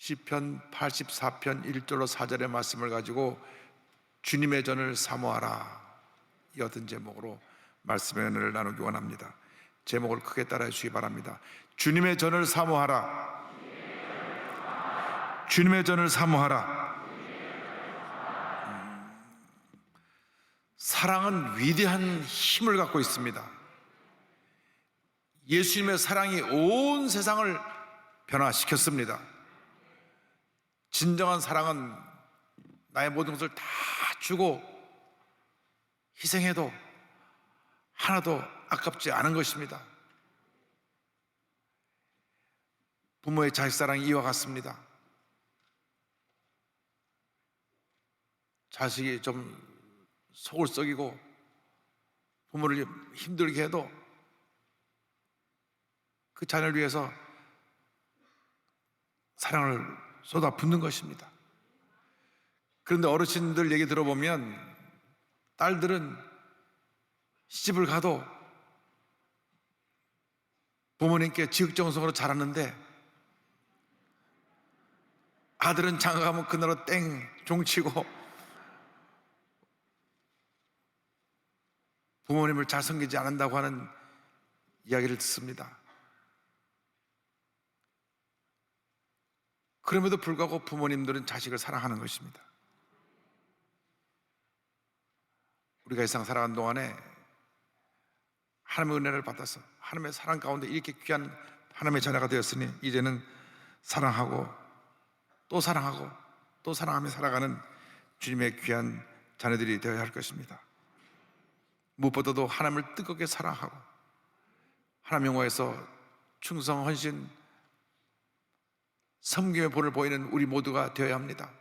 시편 84편 1절로 4절의 말씀을 가지고 주님의 전을 사모하라, 이 어떤 제목으로 말씀의 은혜를 나누기 원합니다. 제목을 크게 따라해 주시기 바랍니다. 주님의 전을 사모하라. 주님의 전을 사모하라. 사랑은 위대한 힘을 갖고 있습니다. 예수님의 사랑이 온 세상을 변화시켰습니다. 진정한 사랑은 나의 모든 것을 다 주고 희생해도 하나도 아깝지 않은 것입니다. 부모의 자식사랑이 이와 같습니다. 자식이 좀 속을 썩이고 부모를 힘들게 해도 그 자녀를 위해서 사랑을 쏟아붓는 것입니다. 그런데 어르신들 얘기 들어보면 딸들은 시집을 가도 부모님께 지극정성으로 자랐는데 아들은 장가가면 그날로 땡 종치고 부모님을 잘 섬기지 않는다고 하는 이야기를 듣습니다. 그럼에도 불구하고 부모님들은 자식을 사랑하는 것입니다. 우리가 이 세상 살아가는 동안에 하나님의 은혜를 받아서 하나님의 사랑 가운데 이렇게 귀한 하나님의 자녀가 되었으니 이제는 사랑하고 또 사랑하고 또 사랑하며 살아가는 주님의 귀한 자녀들이 되어야 할 것입니다. 무엇보다도 하나님을 뜨겁게 사랑하고 하나님 영화에서 충성, 헌신, 섬김의 본을 보이는 우리 모두가 되어야 합니다.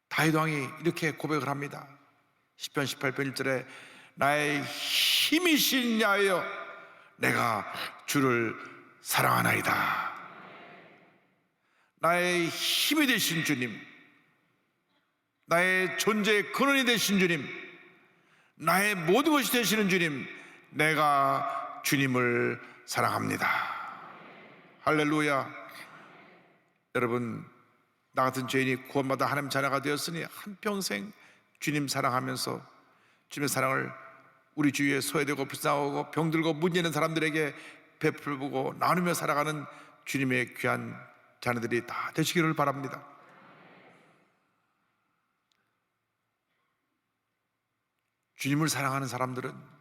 다윗 왕이 이렇게 고백을 합니다. 시편 18편 1절에 나의 힘이신 야여 내가 주를 사랑하나이다. 나의 힘이 되신 주님, 나의 존재의 근원이 되신 주님, 나의 모든 것이 되시는 주님, 내가 주님을 사랑합니다. 할렐루야. 여러분, 나 같은 죄인이 구원받아 하나님 자녀가 되었으니 한평생 주님 사랑하면서 주님의 사랑을 우리 주위에 소외되고 불쌍하고 병들고 문제 있는 사람들에게 베풀고 나누며 살아가는 주님의 귀한 자녀들이 다 되시기를 바랍니다. 주님을 사랑하는 사람들은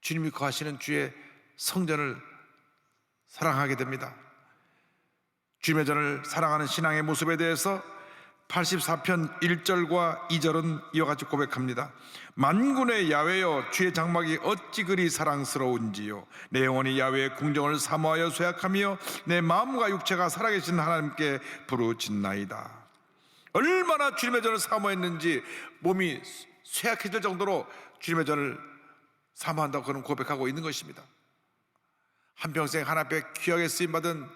주님이 거하시는 주의 성전을 사랑하게 됩니다. 주님의 전을 사랑하는 신앙의 모습에 대해서 84편 1절과 2절은 이와 같이 고백합니다. 만군의 야훼여 주의 장막이 어찌 그리 사랑스러운지요. 내 영혼이 야훼의 궁정을 사모하여 쇠약하며 내 마음과 육체가 살아계신 하나님께 부르짖나이다. 얼마나 주님의 전을 사모했는지 몸이 쇠약해질 정도로 주님의 전을 사모한다고 그는 고백하고 있는 것입니다. 한평생 하나님 앞에 귀하게 쓰임받은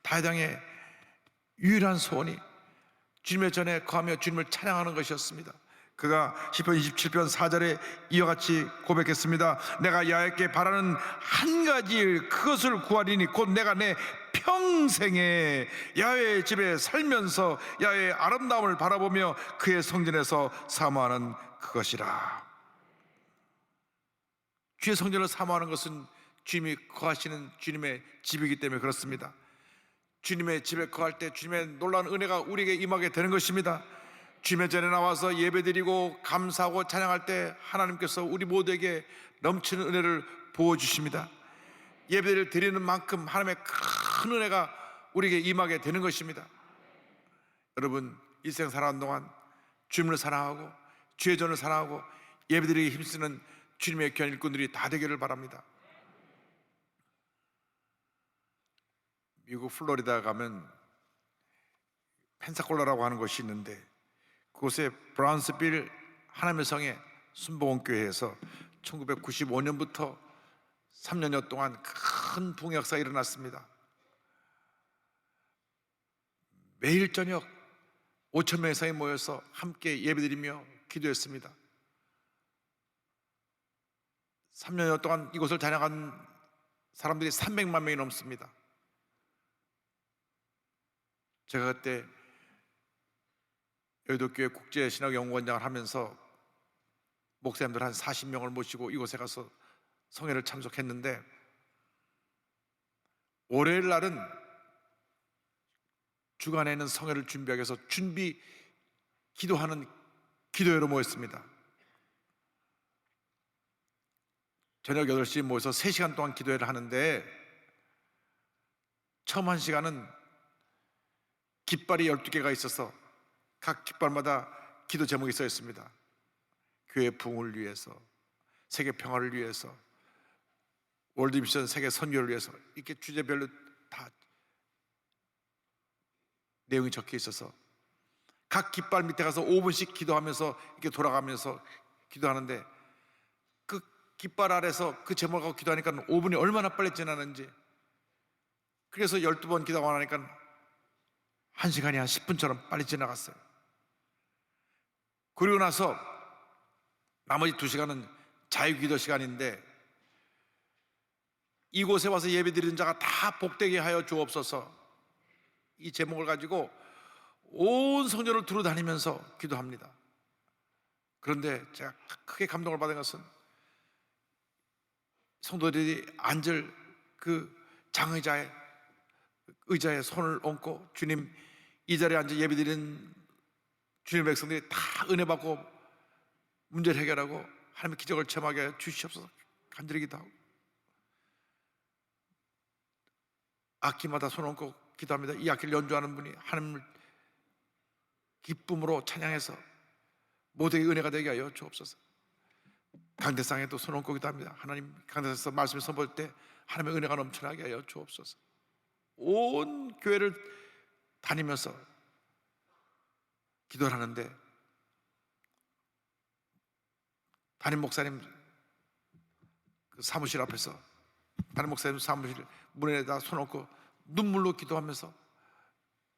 다윗 왕의 유일한 소원이 주님의 전에 거하며 주님을 찬양하는 것이었습니다. 그가 시편 27편 4절에 이와 같이 고백했습니다. 내가 야훼께 바라는 한 가지 일 그것을 구하리니 곧 내가 내 평생에 야훼의 집에 살면서 야훼의 아름다움을 바라보며 그의 성전에서 사모하는 그것이라. 주의 성전을 사모하는 것은 주님이 거하시는 주님의 집이기 때문에 그렇습니다. 주님의 집에 거할 때 주님의 놀라운 은혜가 우리에게 임하게 되는 것입니다. 주님의 전에 나와서 예배드리고 감사하고 찬양할 때 하나님께서 우리 모두에게 넘치는 은혜를 부어주십니다. 예배를 드리는 만큼 하나님의 큰 은혜가 우리에게 임하게 되는 것입니다. 여러분, 일생 살아가는 동안 주님을 사랑하고 주의 전을 사랑하고 예배드리기 힘쓰는 주님의 귀한 일꾼들이 다 되기를 바랍니다. 미국 플로리다 가면 펜사콜라라고 하는 곳이 있는데 그곳에 브라운스빌 하나님의 성의 순복음교회에서 1995년부터 3년여 동안 큰 부흥 역사가 일어났습니다. 매일 저녁 5천 명 이상이 모여서 함께 예배드리며 기도했습니다. 3년여 동안 이곳을 다녀간 사람들이 300만 명이 넘습니다. 제가 그때 여의도교회 국제신학연구원장을 하면서 목사님들 한 40명을 모시고 이곳에 가서 성회를 참석했는데, 월요일 날은 주간에는 성회를 준비하기 위해서 준비 기도하는 기도회로 모였습니다. 저녁 8시에 모여서 3시간 동안 기도회를 하는데, 처음 한 시간은 깃발이 12개가 있어서 각 깃발마다 기도 제목이 써 있습니다. 교회 부흥을 위해서, 세계 평화를 위해서, 월드미션 세계 선교를 위해서, 이렇게 주제별로 다 내용이 적혀 있어서 각 깃발 밑에 가서 5분씩 기도하면서 이렇게 돌아가면서 기도하는데, 그 깃발 아래서 그 제목을 갖고 기도하니까 5분이 얼마나 빨리 지나는지, 그래서 12번 기도하고 나니까 1시간이 한 10분처럼 빨리 지나갔어요. 그리고 나서 나머지 2시간은 자유기도 시간인데, 이곳에 와서 예배드리는 자가 다 복되게 하여 주옵소서, 이 제목을 가지고 온 성전을 두루 다니면서 기도합니다. 그런데 제가 크게 감동을 받은 것은, 성도들이 앉을 그 장의자의 의자에 손을 얹고, 주님, 이 자리에 앉아 예배드리는 주님의 백성들이 다 은혜 받고 문제를 해결하고 하나님의 기적을 체험하게 주시옵소서 간절히 기도하고, 악기마다 손 얹고 기도합니다. 이 악기를 연주하는 분이 하나님을 기쁨으로 찬양해서 모두에게 은혜가 되게 하여 주옵소서. 강대상에도 손 얹고 기도합니다. 하나님, 강대상에서 말씀을 선포할 때 하나님의 은혜가 넘쳐나게 하여 주옵소서. 온 교회를 다니면서 기도를 하는데, 담임 목사님 그 사무실 앞에서 담임 목사님 사무실 문에다 손 얹고 눈물로 기도하면서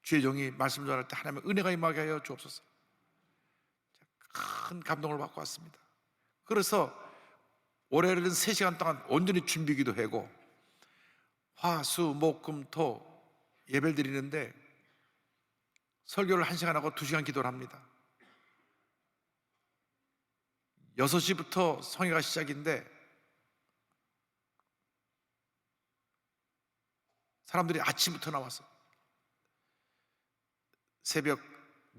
주의 종이 말씀 전할 때 하나님의 은혜가 임하게 하여 주옵소서. 큰 감동을 받고 왔습니다. 그래서 올해는 3시간 동안 온전히 준비 기도하고, 화, 수, 목, 금, 토 예배를 드리는데 설교를 1시간 하고 2시간 기도를 합니다. 6시부터 성회가 시작인데 사람들이 아침부터 나와서 새벽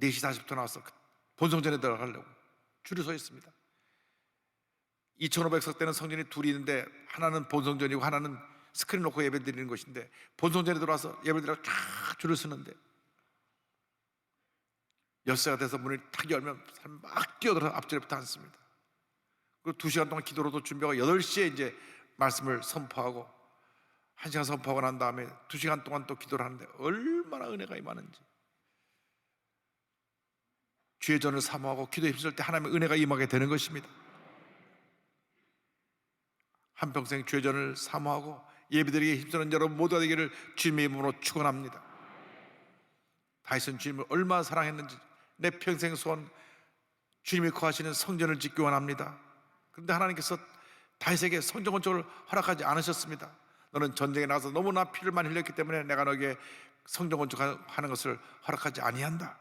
4시 40분부터 나와서 본성전에 들어가려고 줄을 서 있습니다. 2,500석 되는 성전이 둘이 있는데, 하나는 본성전이고 하나는 스크린 놓고 예배 드리는 것인데, 본성전에 들어와서 예배 드리고 쫙 줄을 서는데 6시가 돼서 문을 탁 열면 사람이 막 뛰어들어서 앞자리부터 앉습니다. 그리고 2시간 동안 기도로도 준비하고 8시에 이제 말씀을 선포하고 1시간 선포하고 난 다음에 2시간 동안 또 기도를 하는데 얼마나 은혜가 임하는지, 주의 전을 사모하고 기도에 힘쓸 때 하나님의 은혜가 임하게 되는 것입니다. 한평생 주의 전을 사모하고 예배드리기에 힘쓰는 여러분 모두가 되기를 주님의 이름으로 축원합니다. 다윗은 주님을 얼마나 사랑했는지, 내 평생 소원 주님이 거하시는 성전을 짓기 원합니다. 그런데 하나님께서 다윗에게 성전 건축을 허락하지 않으셨습니다. 너는 전쟁에 나가서 너무나 피를 많이 흘렸기 때문에 내가 너에게 성전 건축하는 것을 허락하지 아니한다.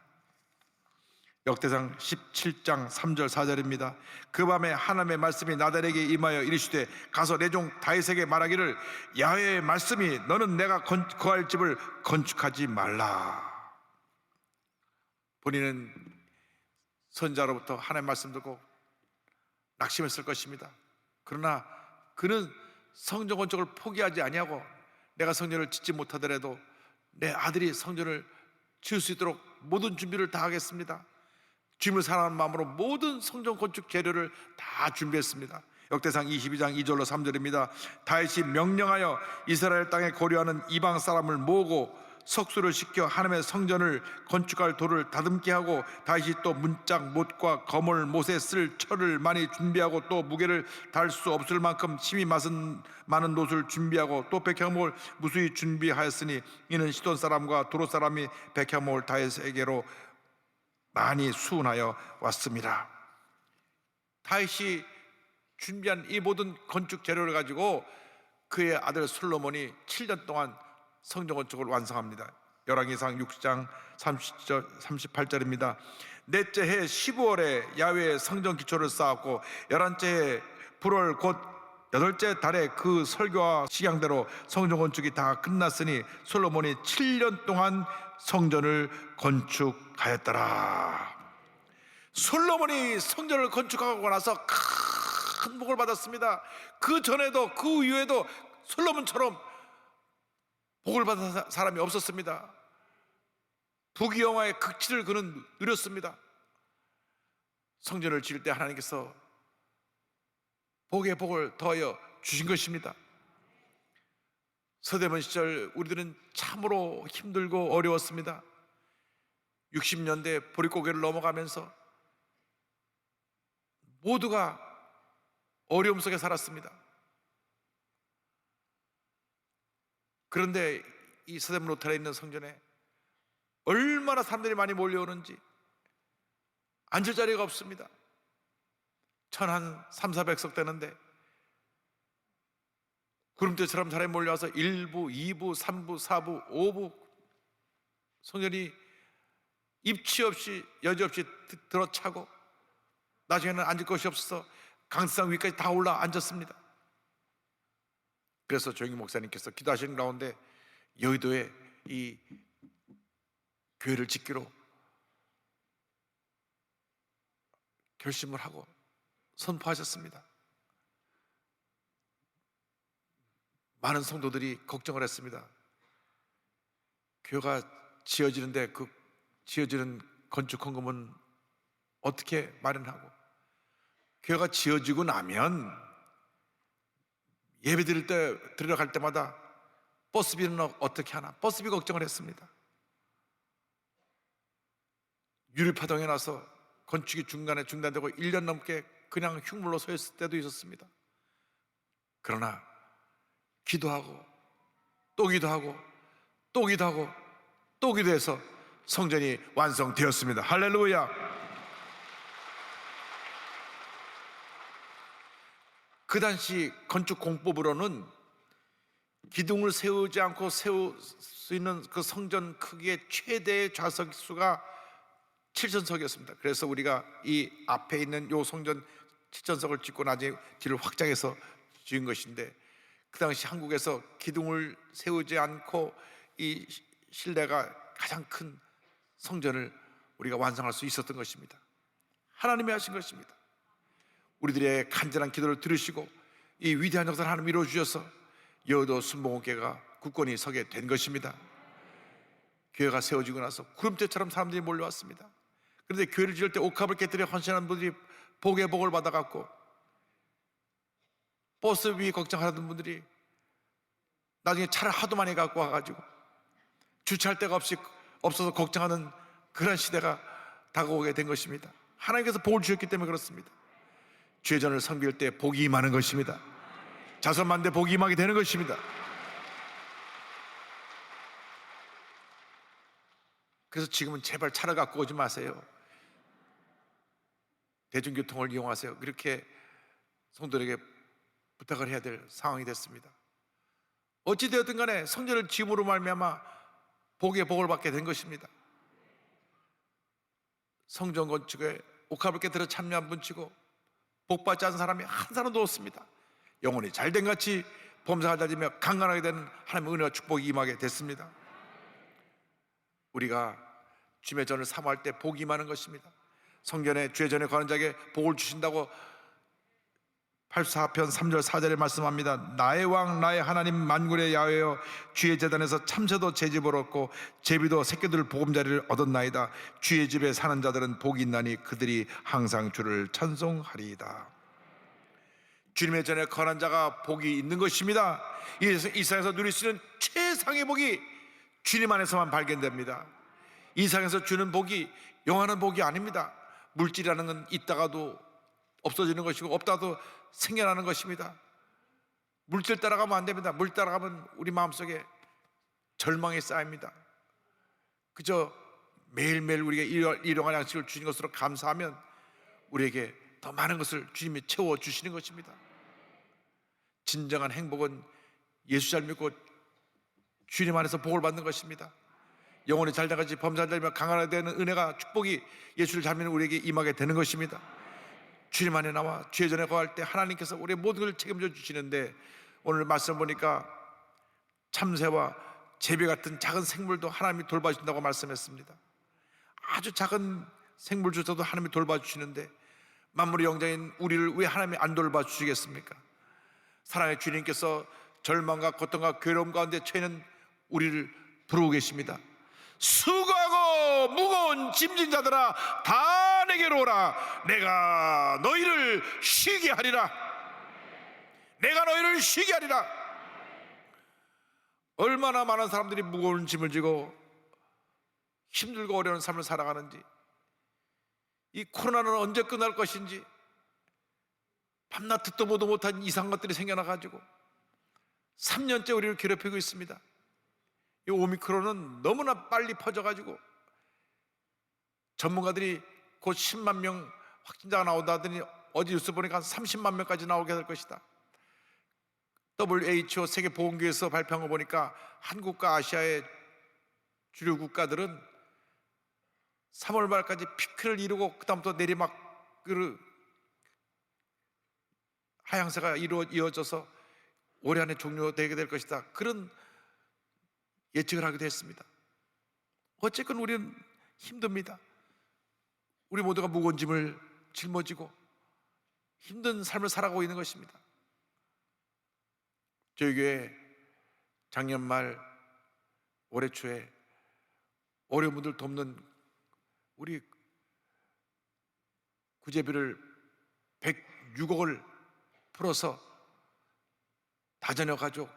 역대상 17장 3절 4절입니다. 그 밤에 하나님의 말씀이 나단에게 임하여 이르시되, 가서 내 종 다윗에게 말하기를, 야훼의 말씀이 너는 내가 거할 집을 건축하지 말라. 본인은 선자로부터 하나님의 말씀 듣고 낙심했을 것입니다. 그러나 그는 성전 건축을 포기하지 아니하고, 내가 성전을 짓지 못하더라도 내 아들이 성전을 지을 수 있도록 모든 준비를 다 하겠습니다. 주님을 사랑하는 마음으로 모든 성전 건축 재료를 다 준비했습니다. 역대상 22장 2절로 3절입니다. 다윗이 명령하여 이스라엘 땅에 거류하는 이방 사람을 모으고 석수를 시켜 하나님의 성전을 건축할 돌을 다듬게 하고, 다윗이 또 문짝 못과 거물 못에 쓸 철을 많이 준비하고, 또 무게를 달 수 없을 만큼 힘이 많은 놋을 준비하고, 또 백향목을 무수히 준비하였으니 이는 시돈 사람과 도로 사람이 백향목을 다윗에게로 많이 수운하여 왔습니다. 다윗이 준비한 이 모든 건축 재료를 가지고 그의 아들 솔로몬이 7년 동안 성전 건축을 완성합니다. 열왕기상 6장 38절입니다. 넷째 해 15월에 야훼의 성전 기초를 쌓았고 11째 해 불월 곧 여덟째 달에 그 설교와 식양대로 성전 건축이 다 끝났으니 솔로몬이 7년 동안 성전을 건축하였더라. 솔로몬이 성전을 건축하고 나서 큰 복을 받았습니다. 그 전에도 그 이후에도 솔로몬처럼 복을 받은 사람이 없었습니다. 부귀영화의 극치를 그는 누렸습니다. 성전을 지을 때 하나님께서 복의 복을 더하여 주신 것입니다. 서대문 시절 우리들은 참으로 힘들고 어려웠습니다. 60년대 보릿고개를 넘어가면서 모두가 어려움 속에 살았습니다. 그런데 이 서대문 로타리에 있는 성전에 얼마나 사람들이 많이 몰려오는지 앉을 자리가 없습니다. 한 300~400석 되는데 구름대처럼 사람이 몰려와서 1부, 2부, 3부, 4부, 5부 성전이 입치 없이 여지 없이 들어차고 나중에는 앉을 곳이 없어서 강상 위까지 다 올라 앉았습니다. 그래서 조영기 목사님께서 기도하시는 가운데 여의도에 이 교회를 짓기로 결심을 하고 선포하셨습니다. 많은 성도들이 걱정을 했습니다. 교회가 지어지는데 그 지어지는 건축 헌금은 어떻게 마련하고, 교회가 지어지고 나면 예배 드릴 때 들어갈 때마다 버스비는 어떻게 하나, 버스비 걱정을 했습니다. 유리파동에 나서 건축이 중간에 중단되고 1년 넘게 그냥 흉물로 서 있을 때도 있었습니다. 그러나 기도하고 또 기도하고 또 기도하고 또 기도해서 성전이 완성되었습니다. 할렐루야. 그 당시 건축 공법으로는 기둥을 세우지 않고 세울 수 있는 그 성전 크기의 최대 좌석 수가 7천석이었습니다. 그래서 우리가 이 앞에 있는 요 성전 7천석을 짓고 나중에 뒤를 확장해서 지은 것인데, 그 당시 한국에서 기둥을 세우지 않고 이 실내가 가장 큰 성전을 우리가 완성할 수 있었던 것입니다. 하나님이 하신 것입니다. 우리들의 간절한 기도를 들으시고 이 위대한 역사를 하나님 이루어 주셔서 여의도 순복음교회가 굳건히 서게 된 것입니다. 교회가 세워지고 나서 구름대처럼 사람들이 몰려왔습니다. 그런데 교회를 지을 때 옥합을 깨뜨려 헌신하는 분들이 복의 복을 받아갖고, 버스비 걱정하던 분들이 나중에 차를 하도 많이 갖고 와가지고 주차할 데가 없어서 걱정하는 그런 시대가 다가오게 된 것입니다. 하나님께서 복을 주셨기 때문에 그렇습니다. 죄전을 섬길 때 복이 임하는 것입니다. 자선만대 복이 임하게 되는 것입니다. 그래서 지금은 제발 차를 갖고 오지 마세요. 대중교통을 이용하세요. 그렇게 성도들에게 부탁을 해야 될 상황이 됐습니다. 어찌되었든 간에 성전을 지음으로 말미암아 복의 복을 받게 된 것입니다. 성전 건축에 옥합을 깨뜨려 참여한 분치고 복받지 않은 사람이 한 사람도 없습니다. 영혼이 잘된 같이 범사가 다지며 강건하게 되는 하나님의 은혜와 축복이 임하게 됐습니다. 우리가 주의 전을 사모할 때 복이 임하는 것입니다. 성전에 주의 전에 거하는 자에게 복을 주신다고 84편 3절 4절에 말씀합니다. 나의 왕 나의 하나님 만군의 야훼여, 주의 제단에서 참새도 제 집을 얻고 제비도 새끼들 보금자리를 얻었나이다. 주의 집에 사는 자들은 복이 있나니 그들이 항상 주를 찬송하리이다. 주님의 전에 거하는 자가 복이 있는 것입니다. 이 세상에서 누릴 수 있는 최상의 복이 주님 안에서만 발견됩니다. 이 세상에서 주는 복이 영원한 복이 아닙니다. 물질이라는 건 있다가도 없어지는 것이고 없다도 생겨나는 것입니다. 물질 따라가면 안 됩니다. 물 따라가면 우리 마음속에 절망이 쌓입니다. 그저 매일매일 우리에게 일용할 양식을 주신 것으로 감사하면 우리에게 더 많은 것을 주님이 채워주시는 것입니다. 진정한 행복은 예수 잘 믿고 주님 안에서 복을 받는 것입니다. 영혼이 잘 돼가지 범사를 달며 강하게 되는 은혜가, 축복이 예수를 잘 믿는 우리에게 임하게 되는 것입니다. 주님 안에 나와 주의 전에 거할 때 하나님께서 우리의 모든 걸 책임져 주시는데, 오늘 말씀 보니까 참새와 제비 같은 작은 생물도 하나님이 돌봐주신다고 말씀했습니다. 아주 작은 생물조차도 하나님이 돌봐주시는데 만물의 영장인 우리를 왜 하나님이 안 돌봐주시겠습니까? 사랑의 주님께서 절망과 고통과 괴로움 가운데 처해는 우리를 부르고 계십니다. 수고하고 무거운 짐진 자들아 다 내게로 오라. 내가 너희를 쉬게 하리라. 내가 너희를 쉬게 하리라. 얼마나 많은 사람들이 무거운 짐을 지고 힘들고 어려운 삶을 살아가는지, 이 코로나는 언제 끝날 것인지 밤낮 듣도 보도 못한 이상한 것들이 생겨나가지고 3년째 우리를 괴롭히고 있습니다. 이 오미크론은 너무나 빨리 퍼져가지고 전문가들이 곧 10만 명 확진자가 나온다더니 어제 뉴스 보니까 한 30만 명까지 나오게 될 것이다. WHO 세계보건기구에서 발표한 거 보니까 한국과 아시아의 주류 국가들은 3월 말까지 피크를 이루고 그다음부터 내리막 하향세가 이어져서 올해 안에 종료되게 될 것이다. 그런 예측을 하기도 했습니다. 어쨌건 우리는 힘듭니다. 우리 모두가 무거운 짐을 짊어지고 힘든 삶을 살아가고 있는 것입니다. 저희 교회 작년 말 올해 초에 어려운 분들 돕는 우리 구제비를 106억을 풀어서 다자녀 가족,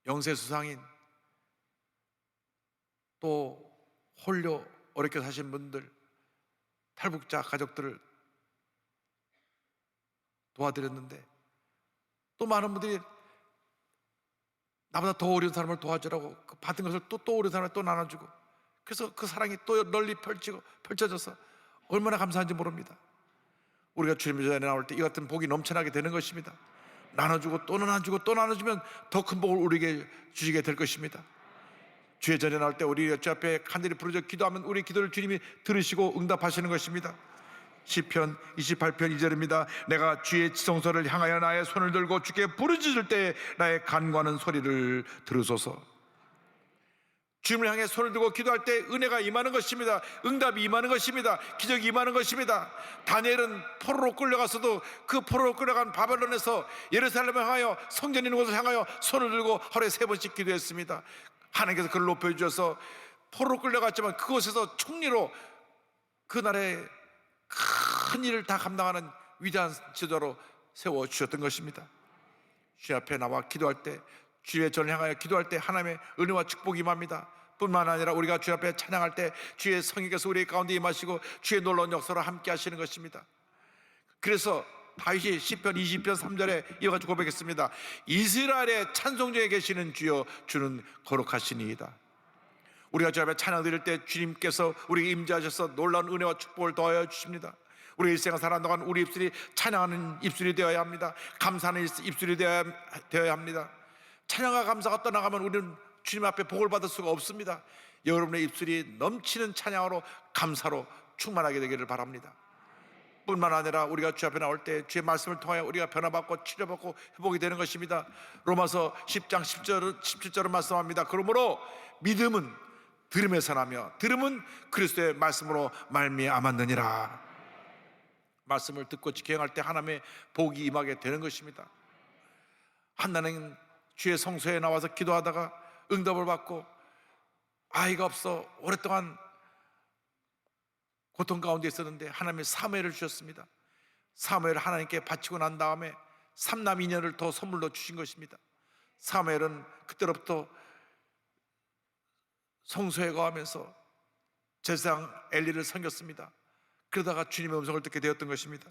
영세수상인, 또 홀로 어렵게 사신 분들, 탈북자 가족들을 도와드렸는데, 또 많은 분들이 나보다 더 어려운 사람을 도와주라고 그 받은 것을 또 어려운 사람을 또 나눠주고, 그래서 그 사랑이 또 널리 펼쳐져서 얼마나 감사한지 모릅니다. 우리가 주님 전에 나올 때 이 같은 복이 넘쳐나게 되는 것입니다. 나눠주고 또 나눠주고 또 나눠주면 더 큰 복을 우리에게 주시게 될 것입니다. 주의 전에 나올 때 우리 주 앞에 간절히 부르짖어 기도하면 우리 기도를 주님이 들으시고 응답하시는 것입니다. 시편 28편 2절입니다. 내가 주의 지성소를 향하여 나의 손을 들고 주께 부르짖을 때 나의 간구하는 소리를 들으소서. 주님을 향해 손을 들고 기도할 때 은혜가 임하는 것입니다. 응답이 임하는 것입니다. 기적이 임하는 것입니다. 다니엘은 포로로 끌려가서도 그 포로로 끌려간 바벨론에서 예루살렘을 향하여 성전 있는 곳을 향하여 손을 들고 하루에 3번씩 기도했습니다. 하나님께서 그를 높여주셔서 포로로 끌려갔지만 그곳에서 총리로 그 나라의 큰 일을 다 감당하는 위대한 지도자로 세워주셨던 것입니다. 주 앞에 나와 기도할 때, 주의 전을 향하여 기도할 때 하나님의 은혜와 축복이 임합니다. 뿐만 아니라 우리가 주 앞에 찬양할 때 주의 성령께서 우리 가운데 임하시고 주의 놀라운 역사로 함께 하시는 것입니다. 그래서 다윗이 시편 20편 3절에 이어가지고 고백했습니다. 이스라엘의 찬송 중에 계시는 주여, 주는 거룩하시니이다. 우리가 주 앞에 찬양 드릴 때 주님께서 우리에게 임재하셔서 놀라운 은혜와 축복을 더하여 주십니다. 우리 일생을 살아가는 우리 입술이 찬양하는 입술이 되어야 합니다. 감사하는 입술이 되어야 합니다. 찬양과 감사가 떠나가면 우리는 주님 앞에 복을 받을 수가 없습니다. 여러분의 입술이 넘치는 찬양으로, 감사로 충만하게 되기를 바랍니다. 뿐만 아니라 우리가 주 앞에 나올 때 주의 말씀을 통하여 우리가 변화받고 치료받고 회복이 되는 것입니다. 로마서 10장 17절은 말씀합니다. 그러므로 믿음은 들음에서 나며 들음은 그리스도의 말씀으로 말미암았느니라. 말씀을 듣고 지켜행할 때 하나님의 복이 임하게 되는 것입니다. 한나는 주의 성소에 나와서 기도하다가 응답을 받고 아이가 없어 오랫동안 고통 가운데 있었는데 하나님의 사무엘을 주셨습니다. 사무엘을 하나님께 바치고 난 다음에 3남 2녀를 더 선물로 주신 것입니다. 사무엘은 그때로부터 성소에 거하면서 제사장 엘리를 섬겼습니다. 그러다가 주님의 음성을 듣게 되었던 것입니다.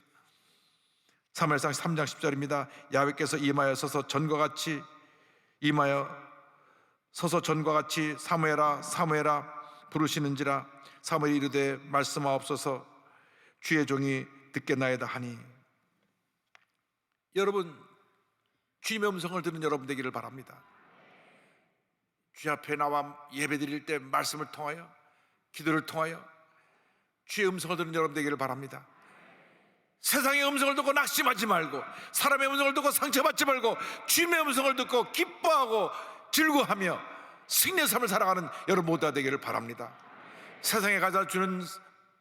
사무엘상 3장 10절입니다. 야훼께서 임하여 서서 전과 같이 사무엘아 사무엘아 부르시는지라. 사무엘이 이르되 말씀하옵소서, 주의 종이 듣겠나이다 하니. 여러분, 주님의 음성을 듣는 여러분 되기를 바랍니다. 주 앞에 나와 예배 드릴 때 말씀을 통하여, 기도를 통하여 주의 음성을 듣는 여러분 되기를 바랍니다. 세상의 음성을 듣고 낙심하지 말고, 사람의 음성을 듣고 상처받지 말고, 주님의 음성을 듣고 기뻐하고 즐거워하며 승리의 삶을 살아가는 여러분 모두가 되기를 바랍니다. 세상에 가져 주는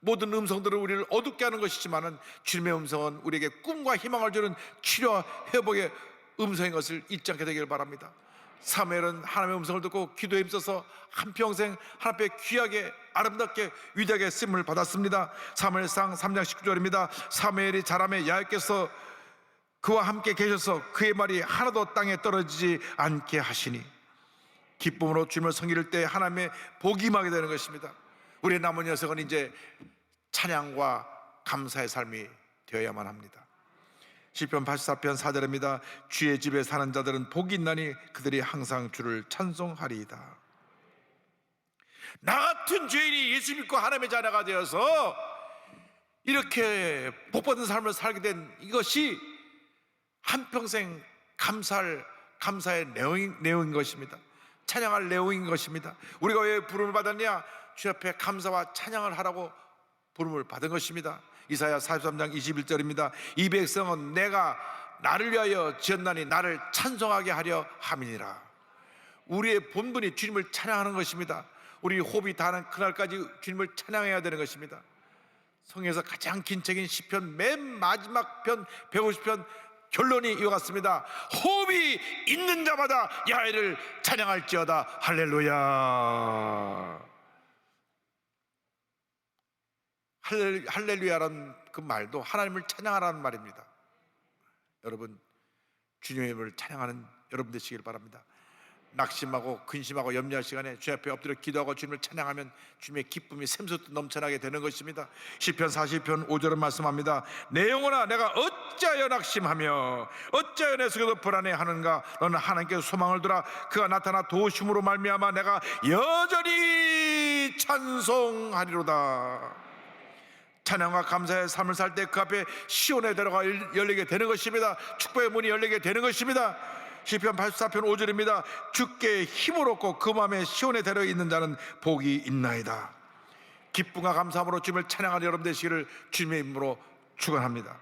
모든 음성들은 우리를 어둡게 하는 것이지만 주님의 음성은 우리에게 꿈과 희망을 주는 치료와 회복의 음성인 것을 잊지 않게 되기를 바랍니다. 사무엘은 하나님의 음성을 듣고 기도에 힘써서 한평생 하나님 앞에 귀하게 아름답게 위대하게 쓰임을 받았습니다. 사무엘상 3장 19절입니다. 사무엘이 자라매 야훼께서 그와 함께 계셔서 그의 말이 하나도 땅에 떨어지지 않게 하시니, 기쁨으로 주님을 섬길 때 하나님의 복이 임하게 되는 것입니다. 우리의 남은 녀석은 이제 찬양과 감사의 삶이 되어야만 합니다. 시편 84편 4절입니다. 주의 집에 사는 자들은 복이 있나니 그들이 항상 주를 찬송하리이다. 나 같은 죄인이 예수 믿고 하나님의 자녀가 되어서 이렇게 복받은 삶을 살게 된 이것이 한평생 감사의 내용인 것입니다. 찬양할 내용인 것입니다. 우리가 왜 부름을 받았냐? 주 앞에 감사와 찬양을 하라고 부름을 받은 것입니다. 이사야 43장 21절입니다. 이 백성은 내가 나를 위하여 지었나니 나를 찬송하게 하려 함이니라. 우리의 본분이 주님을 찬양하는 것입니다. 우리 호흡이 닿는 그날까지 주님을 찬양해야 되는 것입니다. 성경에서 가장 긴 책인 시편 맨 마지막 편 150편 결론이 이와 같습니다. 호흡이 있는 자마다 야훼를 찬양할지어다. 할렐루야. 할렐루야라는 그 말도 하나님을 찬양하라는 말입니다. 여러분, 주님을 찬양하는 여러분 되시길 바랍니다. 낙심하고 근심하고 염려할 시간에 주 앞에 엎드려 기도하고 주님을 찬양하면 주님의 기쁨이 샘솟듯 넘쳐나게 되는 것입니다. 시편 40편 5절은 말씀합니다. 내 영혼아, 내가 어찌하여 낙심하며 어찌하여 내 속에서 불안해하는가? 너는 하나님께 소망을 두라. 그가 나타나 도우심으로 말미암아 내가 여전히 찬송하리로다. 찬양과 감사의 삶을 살 때 그 앞에 시온의 대로가 열리게 되는 것입니다. 축복의 문이 열리게 되는 것입니다. 시편 84편 5절입니다. 주께 힘을 얻고 그 마음에 시온의 대로에 있는 자는 복이 있나이다. 기쁨과 감사함으로 주님을 찬양하는 여러분 되시기를 주님의 이름으로 축원합니다.